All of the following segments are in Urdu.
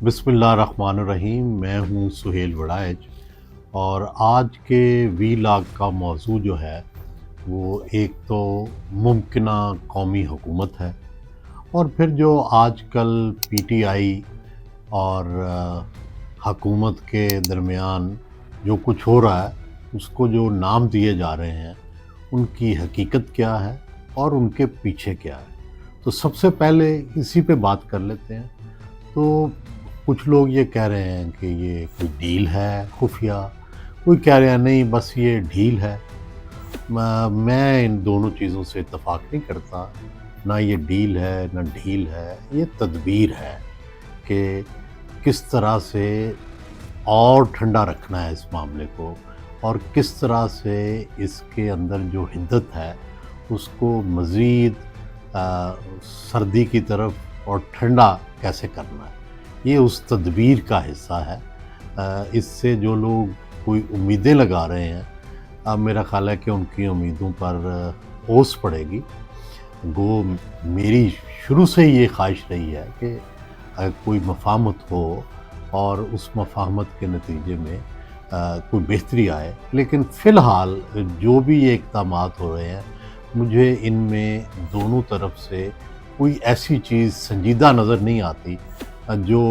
بسم اللہ الرحمن الرحیم۔ میں ہوں سہیل وڑائچ، اور آج کے وی لاگ کا موضوع جو ہے وہ ایک تو ممکنہ قومی حکومت ہے، اور پھر جو آج کل پی ٹی آئی اور حکومت کے درمیان جو کچھ ہو رہا ہے، اس کو جو نام دیے جا رہے ہیں ان کی حقیقت کیا ہے اور ان کے پیچھے کیا ہے۔ تو سب سے پہلے اسی پہ بات کر لیتے ہیں۔ تو کچھ لوگ یہ کہہ رہے ہیں کہ یہ کوئی ڈیل ہے خفیہ، کوئی کہہ رہے ہیں نہیں بس یہ ڈھیل ہے۔ میں ان دونوں چیزوں سے اتفاق نہیں کرتا، نہ یہ ڈیل ہے نہ ڈھیل ہے، یہ تدبیر ہے کہ کس طرح سے اور ٹھنڈا رکھنا ہے اس معاملے کو، اور کس طرح سے اس کے اندر جو حدت ہے اس کو مزید سردی کی طرف اور ٹھنڈا کیسے کرنا ہے، یہ اس تدبیر کا حصہ ہے۔ اس سے جو لوگ کوئی امیدیں لگا رہے ہیں، اب میرا خیال ہے کہ ان کی امیدوں پر اوس پڑے گی۔ گو میری شروع سے یہ خواہش رہی ہے کہ کوئی مفاہمت ہو اور اس مفاہمت کے نتیجے میں کوئی بہتری آئے، لیکن فی الحال جو بھی یہ اقدامات ہو رہے ہیں مجھے ان میں دونوں طرف سے کوئی ایسی چیز سنجیدہ نظر نہیں آتی جو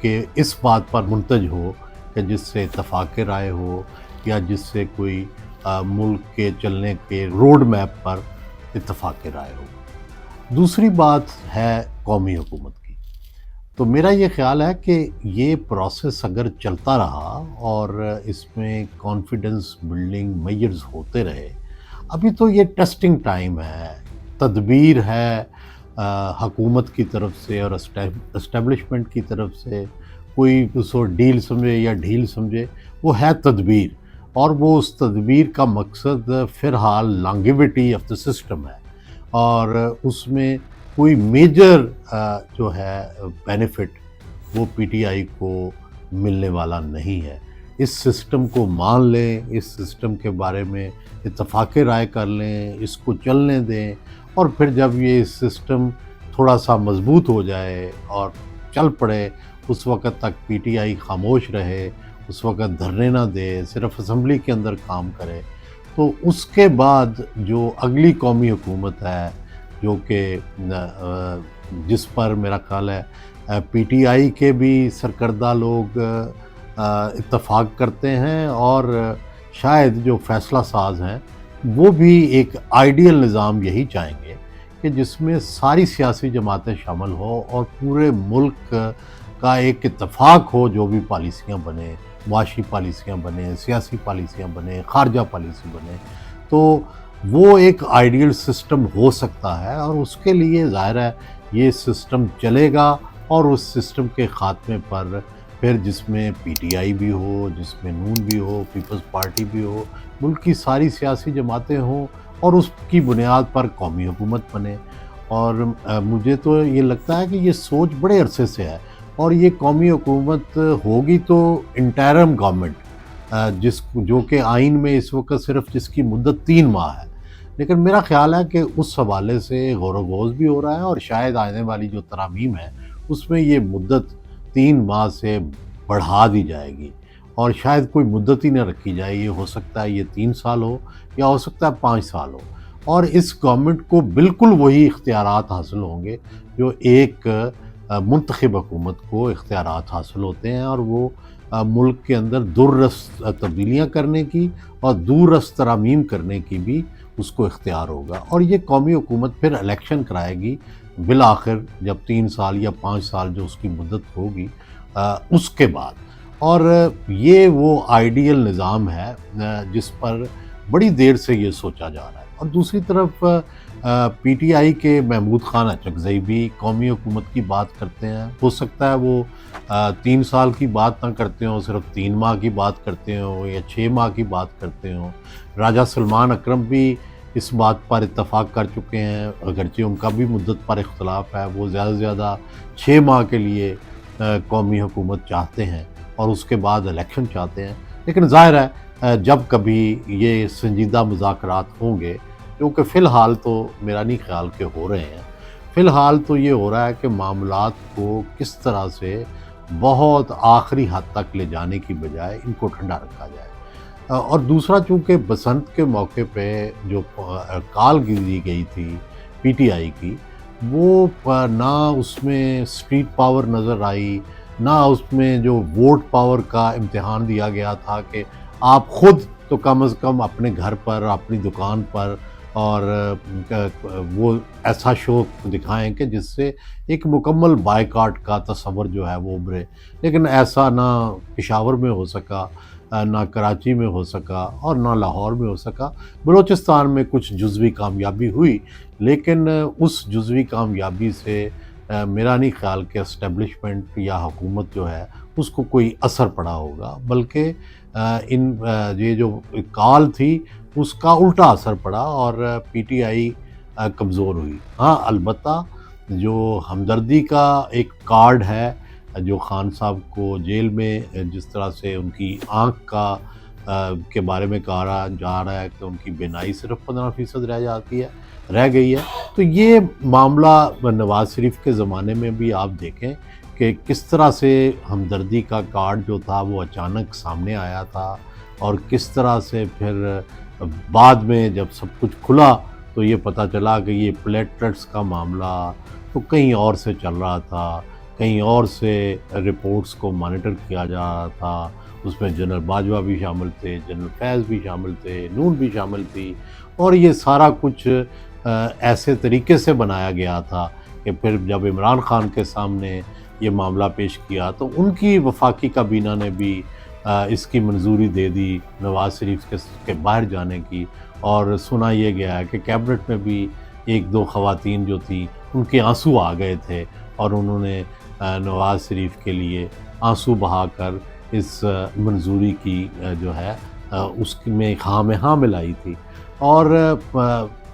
کہ اس بات پر منتج ہو کہ جس سے اتفاق رائے ہو، یا جس سے کوئی ملک کے چلنے کے روڈ میپ پر اتفاق رائے ہو۔ دوسری بات ہے قومی حکومت کی۔ تو میرا یہ خیال ہے کہ یہ پروسیس اگر چلتا رہا اور اس میں کانفیڈنس بلڈنگ میجرز ہوتے رہے، ابھی تو یہ ٹیسٹنگ ٹائم ہے، تدبیر ہے حکومت کی طرف سے اور اسٹیبلشمنٹ کی طرف سے، کوئی اس کو ڈیل سمجھے یا ڈھیل سمجھے، وہ ہے تدبیر، اور وہ اس تدبیر کا مقصد فی الحال لانگیوٹی آف دا سسٹم ہے، اور اس میں کوئی میجر جو ہے بینیفٹ وہ پی ٹی آئی کو ملنے والا نہیں ہے۔ اس سسٹم کو مان لیں، اس سسٹم کے بارے میں اتفاق رائے کر لیں، اس کو چلنے دیں، اور پھر جب یہ سسٹم تھوڑا سا مضبوط ہو جائے اور چل پڑے، اس وقت تک پی ٹی آئی خاموش رہے، اس وقت دھرنے نہ دے، صرف اسمبلی کے اندر کام کرے۔ تو اس کے بعد جو اگلی قومی حکومت ہے، جو کہ جس پر میرا خیال ہے پی ٹی آئی کے بھی سرکردہ لوگ اتفاق کرتے ہیں، اور شاید جو فیصلہ ساز ہیں وہ بھی ایک آئیڈیل نظام یہی چاہیں گے کہ جس میں ساری سیاسی جماعتیں شامل ہوں اور پورے ملک کا ایک اتفاق ہو، جو بھی پالیسیاں بنے، معاشی پالیسیاں بنے، سیاسی پالیسیاں بنے، خارجہ پالیسی بنے، تو وہ ایک آئیڈیل سسٹم ہو سکتا ہے۔ اور اس کے لیے ظاہر ہے یہ سسٹم چلے گا، اور اس سسٹم کے خاتمے پر پھر جس میں پی ٹی آئی بھی ہو، جس میں نون بھی ہو، پیپلز پارٹی بھی ہو، ملک کی ساری سیاسی جماعتیں ہوں، اور اس کی بنیاد پر قومی حکومت بنے۔ اور مجھے تو یہ لگتا ہے کہ یہ سوچ بڑے عرصے سے ہے، اور یہ قومی حکومت ہوگی تو انٹرم گورنمنٹ، جو کہ آئین میں اس وقت صرف جس کی مدت 3 ماہ ہے، لیکن میرا خیال ہے کہ اس حوالے سے غور و خوض بھی ہو رہا ہے، اور شاید آنے والی جو ترامیم ہے اس میں یہ مدت 3 ماہ سے بڑھا دی جائے گی، اور شاید کوئی مدت ہی نہ رکھی جائے۔ یہ ہو سکتا ہے یہ 3 سال ہو، یا ہو سکتا ہے 5 سال ہو، اور اس گورنمنٹ کو بالکل وہی اختیارات حاصل ہوں گے جو ایک منتخب حکومت کو اختیارات حاصل ہوتے ہیں، اور وہ ملک کے اندر دوررس تبدیلیاں کرنے کی اور دوررس ترامیم کرنے کی بھی اس کو اختیار ہوگا۔ اور یہ قومی حکومت پھر الیکشن کرائے گی بالآخر، جب 3 سال یا 5 سال جو اس کی مدت ہوگی اس کے بعد۔ اور یہ وہ آئیڈیل نظام ہے جس پر بڑی دیر سے یہ سوچا جا رہا ہے۔ اور دوسری طرف پی ٹی آئی کے محمود خان اچکزئی بھی قومی حکومت کی بات کرتے ہیں۔ ہو سکتا ہے وہ 3 سال کی بات نہ کرتے ہوں، صرف 3 ماہ کی بات کرتے ہوں، یا 6 ماہ کی بات کرتے ہوں۔ راجہ سلمان اکرم بھی اس بات پر اتفاق کر چکے ہیں، اگرچہ ان کا بھی مدت پر اختلاف ہے، وہ زیادہ سے زیادہ 6 ماہ کے لیے قومی حکومت چاہتے ہیں، اور اس کے بعد الیکشن چاہتے ہیں۔ لیکن ظاہر ہے جب کبھی یہ سنجیدہ مذاکرات ہوں گے، کیونکہ فی الحال تو میرا نہیں خیال کہ ہو رہے ہیں، فی الحال تو یہ ہو رہا ہے کہ معاملات کو کس طرح سے بہت آخری حد تک لے جانے کی بجائے ان کو ٹھنڈا رکھا جائے۔ اور دوسرا، چونکہ بسنت کے موقع پہ جو کال دی گئی تھی پی ٹی آئی کی، وہ نہ اس میں اسٹریٹ پاور نظر آئی، نہ اس میں جو ووٹ پاور کا امتحان دیا گیا تھا کہ آپ خود تو کم از کم اپنے گھر پر، اپنی دکان پر، اور وہ ایسا شو دکھائیں کہ جس سے ایک مکمل بائیکاٹ کا تصور جو ہے وہ ابھرے۔ لیکن ایسا نہ پشاور میں ہو سکا، نہ کراچی میں ہو سکا، اور نہ لاہور میں ہو سکا۔ بلوچستان میں کچھ جزوی کامیابی ہوئی، لیکن اس جزوی کامیابی سے میرا نہیں خیال کہ اسٹیبلشمنٹ یا حکومت جو ہے اس کو کوئی اثر پڑا ہوگا، بلکہ یہ جو کال تھی اس کا الٹا اثر پڑا اور پی ٹی آئی کمزور ہوئی۔ ہاں، البتہ جو ہمدردی کا ایک کارڈ ہے جو خان صاحب کو جیل میں جس طرح سے ان کی آنکھ کا کے بارے میں کہا جا رہا ہے کہ ان کی بینائی صرف 15% رہ گئی ہے، تو یہ معاملہ نواز شریف کے زمانے میں بھی آپ دیکھیں کہ کس طرح سے ہمدردی کا کارڈ جو تھا وہ اچانک سامنے آیا تھا، اور کس طرح سے پھر بعد میں جب سب کچھ کھلا تو یہ پتہ چلا کہ یہ پلیٹلیٹس کا معاملہ تو کہیں اور سے چل رہا تھا، کہیں اور سے رپورٹس کو مانیٹر کیا جا رہا تھا۔ اس میں جنرل باجوہ بھی شامل تھے، جنرل فیض بھی شامل تھے، نون بھی شامل تھی، اور یہ سارا کچھ ایسے طریقے سے بنایا گیا تھا کہ پھر جب عمران خان کے سامنے یہ معاملہ پیش کیا تو ان کی وفاقی کابینہ نے بھی اس کی منظوری دے دی نواز شریف کے باہر جانے کی، اور سنا یہ گیا ہے کہ کیبنٹ میں بھی ایک دو خواتین جو تھیں ان کے آنسو آ گئے تھے، اور انہوں نے نواز شریف کے لیے آنسو بہا کر اس منظوری کی جو ہے اس میں ہاں میں ہاں ملائی تھی۔ اور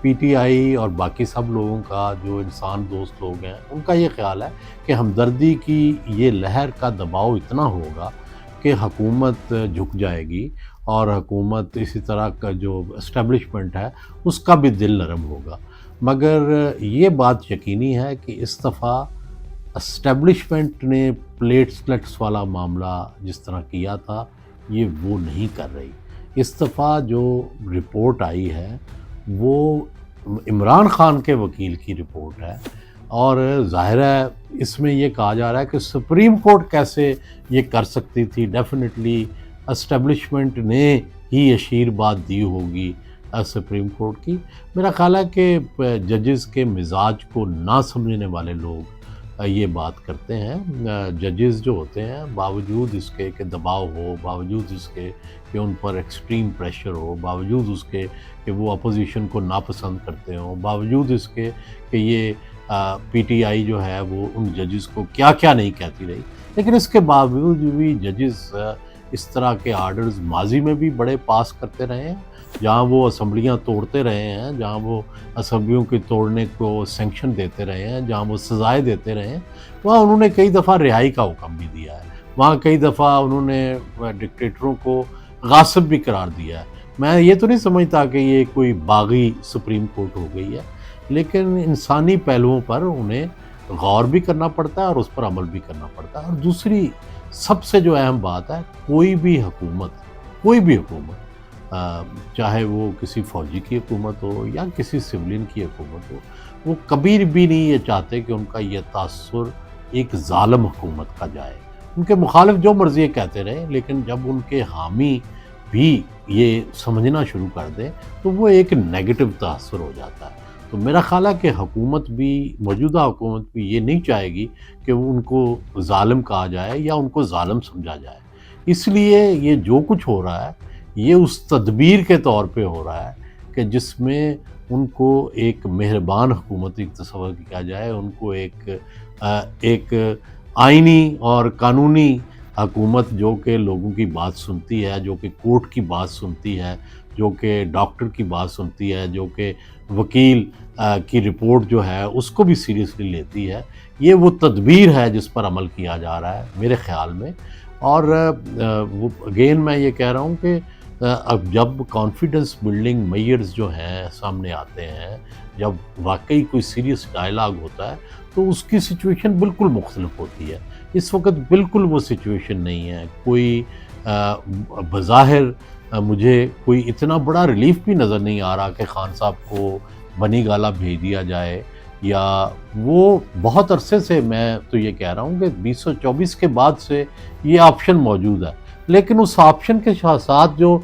پی ٹی آئی اور باقی سب لوگوں کا جو انسان دوست لوگ ہیں ان کا یہ خیال ہے کہ ہمدردی کی یہ لہر کا دباؤ اتنا ہوگا کہ حکومت جھک جائے گی، اور حکومت اسی طرح کا جو اسٹیبلشمنٹ ہے اس کا بھی دل نرم ہوگا۔ مگر یہ بات یقینی ہے کہ اس دفعہ اسٹیبلشمنٹ نے پلیٹلیٹس والا معاملہ جس طرح کیا تھا یہ وہ نہیں کر رہی۔ اس دفعہ جو رپورٹ آئی ہے وہ عمران خان کے وکیل کی رپورٹ ہے، اور ظاہر ہے اس میں یہ کہا جا رہا ہے کہ سپریم کورٹ کیسے یہ کر سکتی تھی، ڈیفینیٹلی اسٹیبلشمنٹ نے ہی اشیر بات دی ہوگی سپریم کورٹ کی۔ میرا خیال ہے کہ ججز کے مزاج کو نہ سمجھنے والے لوگ یہ بات کرتے ہیں۔ ججز جو ہوتے ہیں باوجود اس کے کہ دباؤ ہو، باوجود اس کے کہ ان پر ایکسٹریم پریشر ہو، باوجود اس کے کہ وہ اپوزیشن کو ناپسند کرتے ہوں، باوجود اس کے کہ یہ پی ٹی آئی جو ہے وہ ان ججز کو کیا کیا نہیں کہتی رہی، لیکن اس کے باوجود بھی ججز اس طرح کے آرڈرز ماضی میں بھی بڑے پاس کرتے رہے ہیں، جہاں وہ اسمبلیاں توڑتے رہے ہیں، جہاں وہ اسمبلیوں کے توڑنے کو سینکشن دیتے رہے ہیں، جہاں وہ سزائیں دیتے رہے ہیں، وہاں انہوں نے کئی دفعہ رہائی کا حکم بھی دیا ہے، وہاں کئی دفعہ انہوں نے ڈکٹیٹروں کو غاصب بھی قرار دیا ہے۔ میں یہ تو نہیں سمجھتا کہ یہ کوئی باغی سپریم کورٹ ہو گئی ہے، لیکن انسانی پہلوؤں پر انہیں غور بھی کرنا پڑتا ہے اور اس پر عمل بھی کرنا پڑتا ہے۔ اور دوسری سب سے جو اہم بات ہے، کوئی بھی حکومت چاہے وہ کسی فوجی کی حکومت ہو یا کسی سولین کی حکومت ہو، وہ کبھی بھی نہیں یہ چاہتے کہ ان کا یہ تاثر ایک ظالم حکومت کا جائے۔ ان کے مخالف جو مرضی کہتے رہے، لیکن جب ان کے حامی بھی یہ سمجھنا شروع کر دیں تو وہ ایک نیگیٹو تاثر ہو جاتا ہے۔ تو میرا خیال ہے کہ موجودہ حکومت بھی یہ نہیں چاہے گی کہ ان کو ظالم کہا جائے یا ان کو ظالم سمجھا جائے، اس لیے یہ جو کچھ ہو رہا ہے یہ اس تدبیر کے طور پہ ہو رہا ہے کہ جس میں ان کو ایک مہربان حکومت تصور کیا جائے، ان کو ایک آئینی اور قانونی حکومت جو کہ لوگوں کی بات سنتی ہے، جو کہ کورٹ کی بات سنتی ہے، جو کہ ڈاکٹر کی بات سنتی ہے، جو کہ وکیل کی رپورٹ جو ہے اس کو بھی سیریسلی لیتی ہے۔ یہ وہ تدبیر ہے جس پر عمل کیا جا رہا ہے میرے خیال میں۔ اور وہ اگین میں یہ کہہ رہا ہوں کہ اب جب کانفیڈنس بلڈنگ میئرز جو ہیں سامنے آتے ہیں، جب واقعی کوئی سیریس ڈائلاگ ہوتا ہے تو اس کی سچویشن بالکل مختلف ہوتی ہے. اس وقت بالکل وہ سچویشن نہیں ہے. کوئی بظاہر مجھے کوئی اتنا بڑا ریلیف بھی نظر نہیں آ رہا کہ خان صاحب کو بنی گالہ بھیج دیا جائے، یا وہ بہت عرصے سے، میں تو یہ کہہ رہا ہوں کہ 2024 کے بعد سے یہ آپشن موجود ہے، لیکن اس آپشن کے ساتھ جو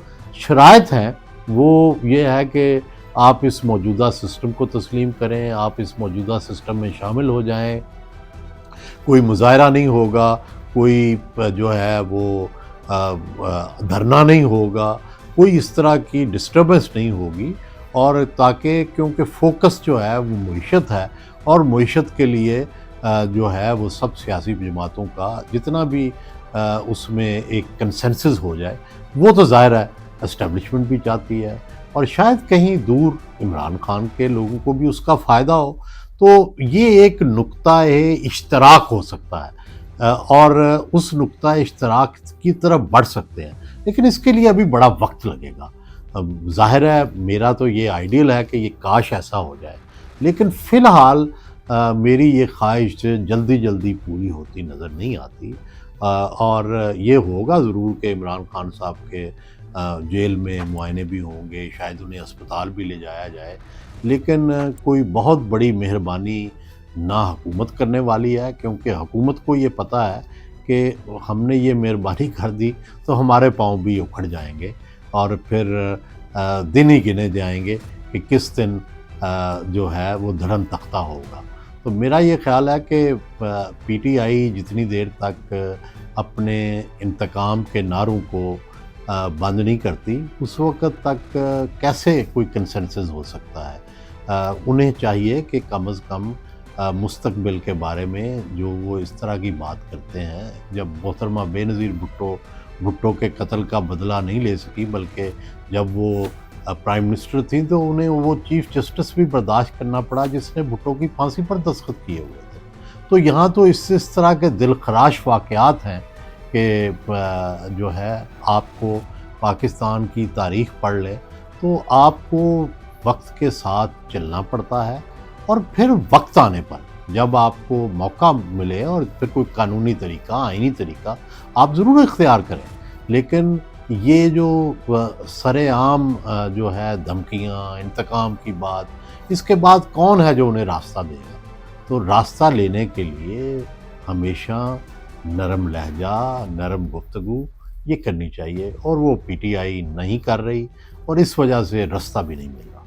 شرائط ہیں وہ یہ ہے کہ آپ اس موجودہ سسٹم کو تسلیم کریں، آپ اس موجودہ سسٹم میں شامل ہو جائیں، کوئی مظاہرہ نہیں ہوگا، کوئی جو ہے وہ دھرنا نہیں ہوگا، کوئی اس طرح کی ڈسٹربنس نہیں ہوگی، اور تاکہ کیونکہ فوکس جو ہے وہ معیشت ہے، اور معیشت کے لیے جو ہے وہ سب سیاسی جماعتوں کا جتنا بھی اس میں ایک کنسنسس ہو جائے، وہ تو ظاہر ہے اسٹیبلشمنٹ بھی چاہتی ہے، اور شاید کہیں دور عمران خان کے لوگوں کو بھی اس کا فائدہ ہو. تو یہ ایک نقطہ اشتراک ہو سکتا ہے، اور اس نقطہ اشتراک کی طرف بڑھ سکتے ہیں، لیکن اس کے لیے ابھی بڑا وقت لگے گا. ظاہر ہے میرا تو یہ آئیڈیل ہے کہ یہ کاش ایسا ہو جائے، لیکن فی الحال میری یہ خواہش جلدی جلدی پوری ہوتی نظر نہیں آتی. اور یہ ہوگا ضرور کہ عمران خان صاحب کے جیل میں معائنے بھی ہوں گے، شاید انہیں اسپتال بھی لے جایا جائے، لیکن کوئی بہت بڑی مہربانی نہ حکومت کرنے والی ہے، کیونکہ حکومت کو یہ پتہ ہے کہ ہم نے یہ مہربانی کر دی تو ہمارے پاؤں بھی اکھڑ جائیں گے، اور پھر دن ہی گنے جائیں گے کہ کس دن جو ہے وہ دھڑم تختہ ہوگا. تو میرا یہ خیال ہے کہ پی ٹی آئی جتنی دیر تک اپنے انتقام کے نعروں کو بند نہیں کرتی، اس وقت تک کیسے کوئی کنسنسس ہو سکتا ہے. انہیں چاہیے کہ کم از کم مستقبل کے بارے میں جو وہ اس طرح کی بات کرتے ہیں، جب محترمہ بے نظیر بھٹو کے قتل کا بدلہ نہیں لے سکی، بلکہ جب وہ پرائم منسٹر تھیں تو انہیں وہ چیف جسٹس بھی برداشت کرنا پڑا جس نے بھٹو کی پھانسی پر دستخط کیے ہوئے تھے. تو یہاں تو اس طرح کے دل خراش واقعات ہیں کہ جو ہے آپ کو پاکستان کی تاریخ پڑھ لیں تو آپ کو وقت کے ساتھ چلنا پڑتا ہے، اور پھر وقت آنے پر جب آپ کو موقع ملے اور پھر کوئی قانونی طریقہ، آئینی طریقہ آپ ضرور اختیار کریں. لیکن یہ جو سر عام جو ہے دھمکیاں، انتقام کی بات، اس کے بعد کون ہے جو انہیں راستہ دے گا؟ تو راستہ لینے کے لیے ہمیشہ نرم لہجہ، نرم گفتگو یہ کرنی چاہیے، اور وہ پی ٹی آئی نہیں کر رہی، اور اس وجہ سے راستہ بھی نہیں مل رہا.